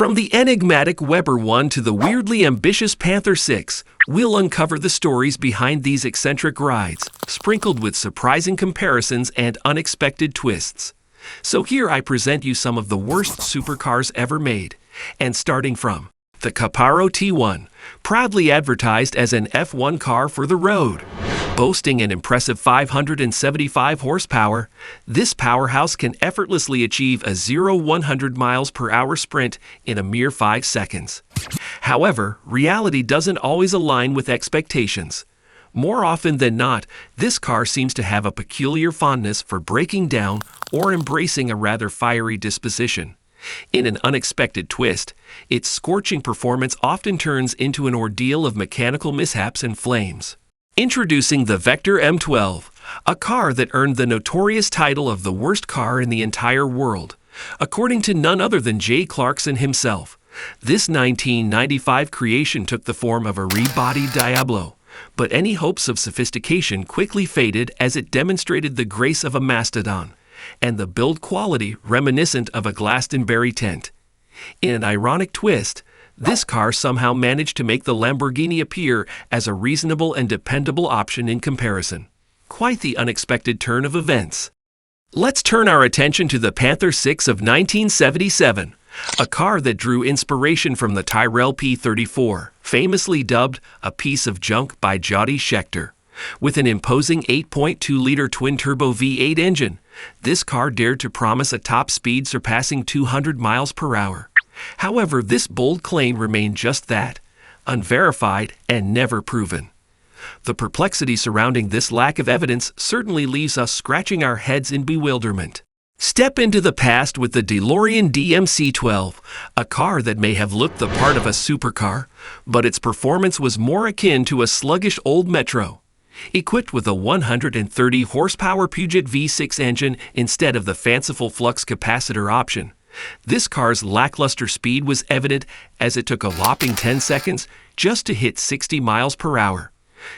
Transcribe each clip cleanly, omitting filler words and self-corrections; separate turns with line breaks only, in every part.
From the enigmatic Weber 1 to the weirdly ambitious Panther 6, we'll uncover the stories behind these eccentric rides, sprinkled with surprising comparisons and unexpected twists. So here I present you some of the worst supercars ever made, and starting from the Caparo T1, proudly advertised as an F1 car for the road. Boasting an impressive 575 horsepower, this powerhouse can effortlessly achieve a 0-100 miles per hour sprint in a mere 5 seconds. However, reality doesn't always align with expectations. More often than not, this car seems to have a peculiar fondness for breaking down or embracing a rather fiery disposition. In an unexpected twist, its scorching performance often turns into an ordeal of mechanical mishaps and flames. Introducing the Vector M12, a car that earned the notorious title of the worst car in the entire world, according to none other than Jay Clarkson himself. This 1995 creation took the form of a rebodied Diablo, but any hopes of sophistication quickly faded as it demonstrated the grace of a mastodon and the build quality reminiscent of a Glastonbury tent. In an ironic twist, this car somehow managed to make the Lamborghini appear as a reasonable and dependable option in comparison. Quite the unexpected turn of events. Let's turn our attention to the Panther 6 of 1977, a car that drew inspiration from the Tyrrell P34, famously dubbed a piece of junk by Jody Scheckter. With an imposing 8.2-liter twin-turbo V8 engine, this car dared to promise a top speed surpassing 200 miles per hour. However, this bold claim remained just that, unverified and never proven. The perplexity surrounding this lack of evidence certainly leaves us scratching our heads in bewilderment. Step into the past with the DeLorean MC12, a car that may have looked the part of a supercar, but its performance was more akin to a sluggish old Metro. Equipped with a 130-horsepower Puget V6 engine instead of the fanciful flux capacitor option, this car's lackluster speed was evident as it took a whopping 10 seconds just to hit 60 miles per hour.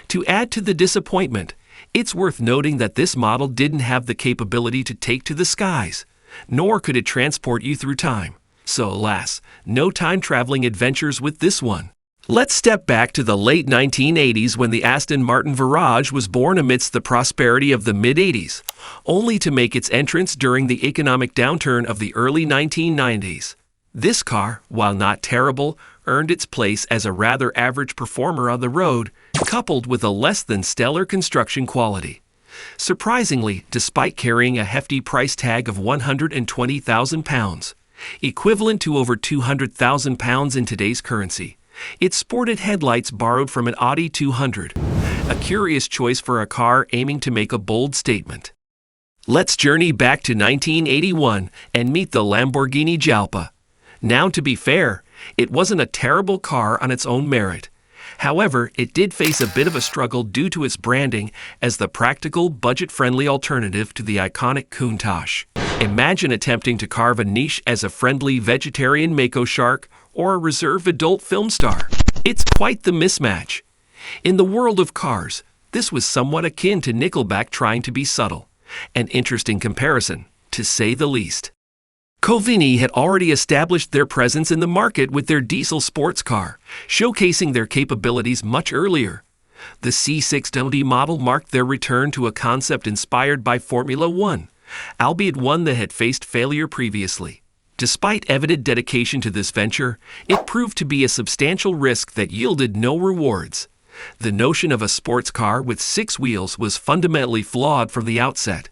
To add to the disappointment, it's worth noting that this model didn't have the capability to take to the skies, nor could it transport you through time. So alas, no time-traveling adventures with this one. Let's step back to the late 1980s when the Aston Martin Virage was born amidst the prosperity of the mid-80s, only to make its entrance during the economic downturn of the early 1990s. This car, while not terrible, earned its place as a rather average performer on the road, coupled with a less than stellar construction quality. Surprisingly, despite carrying a hefty price tag of £120,000, equivalent to over £200,000 in today's currency, it sported headlights borrowed from an Audi 200, a curious choice for a car aiming to make a bold statement. Let's journey back to 1981 and meet the Lamborghini Jalpa. Now, to be fair, it wasn't a terrible car on its own merit. However, it did face a bit of a struggle due to its branding as the practical, budget-friendly alternative to the iconic Countach. Imagine attempting to carve a niche as a friendly vegetarian mako shark or a reserve adult film star. It's quite the mismatch. In the world of cars, this was somewhat akin to Nickelback trying to be subtle. An interesting comparison, to say the least. Covini had already established their presence in the market with their diesel sports car, showcasing their capabilities much earlier. The C600 model marked their return to a concept inspired by Formula One, albeit one that had faced failure previously. Despite evident dedication to this venture, it proved to be a substantial risk that yielded no rewards. The notion of a sports car with 6 wheels was fundamentally flawed from the outset.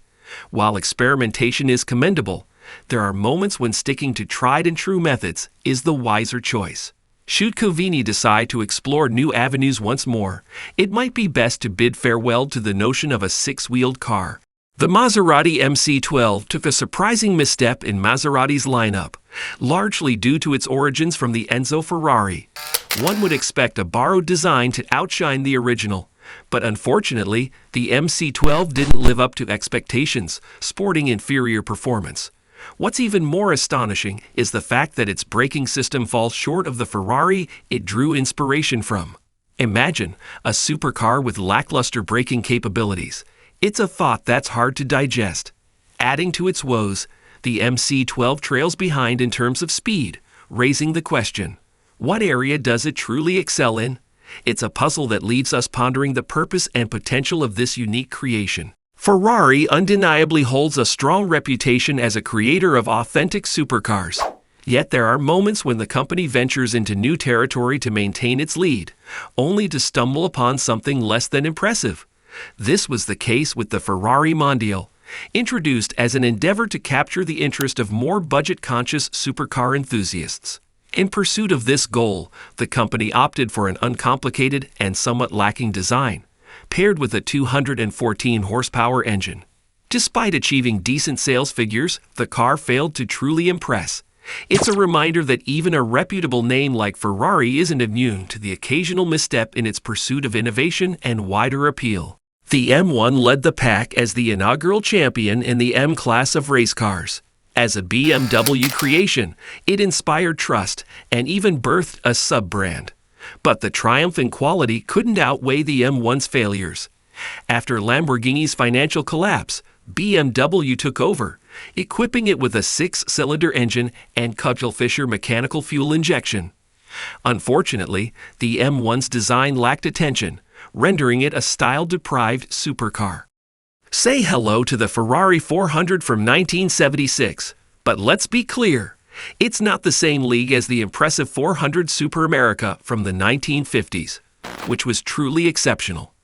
While experimentation is commendable, there are moments when sticking to tried-and-true methods is the wiser choice. Should Covini decide to explore new avenues once more, it might be best to bid farewell to the notion of a 6-wheeled car. The Maserati MC12 took a surprising misstep in Maserati's lineup, largely due to its origins from the Enzo Ferrari. One would expect a borrowed design to outshine the original, but unfortunately, the MC12 didn't live up to expectations, sporting inferior performance. What's even more astonishing is the fact that its braking system falls short of the Ferrari it drew inspiration from. Imagine a supercar with lackluster braking capabilities. It's a thought that's hard to digest. Adding to its woes, the MC12 trails behind in terms of speed, raising the question, what area does it truly excel in? It's a puzzle that leaves us pondering the purpose and potential of this unique creation. Ferrari undeniably holds a strong reputation as a creator of authentic supercars. Yet there are moments when the company ventures into new territory to maintain its lead, only to stumble upon something less than impressive. This was the case with the Ferrari Mondial, introduced as an endeavor to capture the interest of more budget-conscious supercar enthusiasts. In pursuit of this goal, the company opted for an uncomplicated and somewhat lacking design, paired with a 214 horsepower engine. Despite achieving decent sales figures, the car failed to truly impress. It's a reminder that even a reputable name like Ferrari isn't immune to the occasional misstep in its pursuit of innovation and wider appeal. The M1 led the pack as the inaugural champion in the M class of race cars. As a BMW creation, it inspired trust and even birthed a sub-brand. But the triumph in quality couldn't outweigh the M1's failures. After Lamborghini's financial collapse, BMW took over, equipping it with a 6-cylinder engine and Cudgel-Fisher mechanical fuel injection. Unfortunately, the M1's design lacked attention, rendering it a style-deprived supercar. Say hello to the Ferrari 400 from 1976, but let's be clear, it's not the same league as the impressive 400 Super America from the 1950s, which was truly exceptional.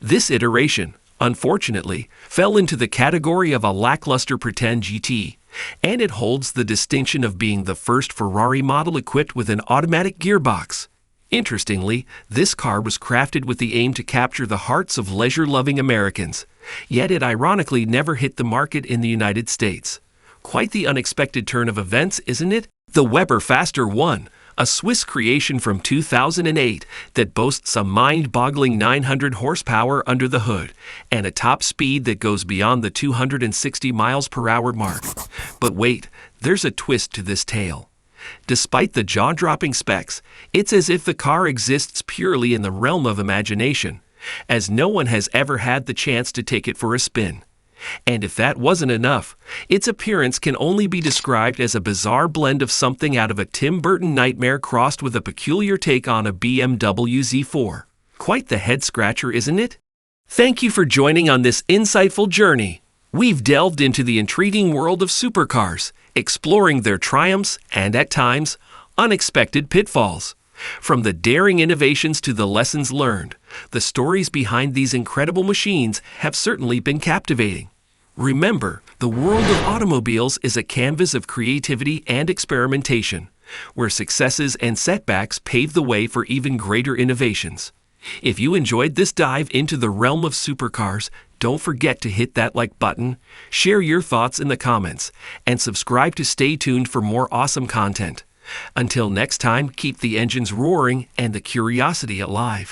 This iteration, unfortunately, fell into the category of a lackluster pretend GT, and it holds the distinction of being the first Ferrari model equipped with an automatic gearbox. Interestingly, this car was crafted with the aim to capture the hearts of leisure-loving Americans, yet it ironically never hit the market in the United States. Quite the unexpected turn of events, isn't it? The Weber Faster 1, a Swiss creation from 2008 that boasts a mind-boggling 900 horsepower under the hood and a top speed that goes beyond the 260 miles per hour mark. But wait, there's a twist to this tale. Despite the jaw-dropping specs, it's as if the car exists purely in the realm of imagination, as no one has ever had the chance to take it for a spin. And if that wasn't enough, its appearance can only be described as a bizarre blend of something out of a Tim Burton nightmare crossed with a peculiar take on a BMW Z4. Quite the head-scratcher, isn't it? Thank you for joining on this insightful journey. We've delved into the intriguing world of supercars, exploring their triumphs and, at times, unexpected pitfalls. From the daring innovations to the lessons learned, the stories behind these incredible machines have certainly been captivating. Remember, the world of automobiles is a canvas of creativity and experimentation, where successes and setbacks pave the way for even greater innovations. If you enjoyed this dive into the realm of supercars, don't forget to hit that like button, share your thoughts in the comments, and subscribe to stay tuned for more awesome content. Until next time, keep the engines roaring and the curiosity alive.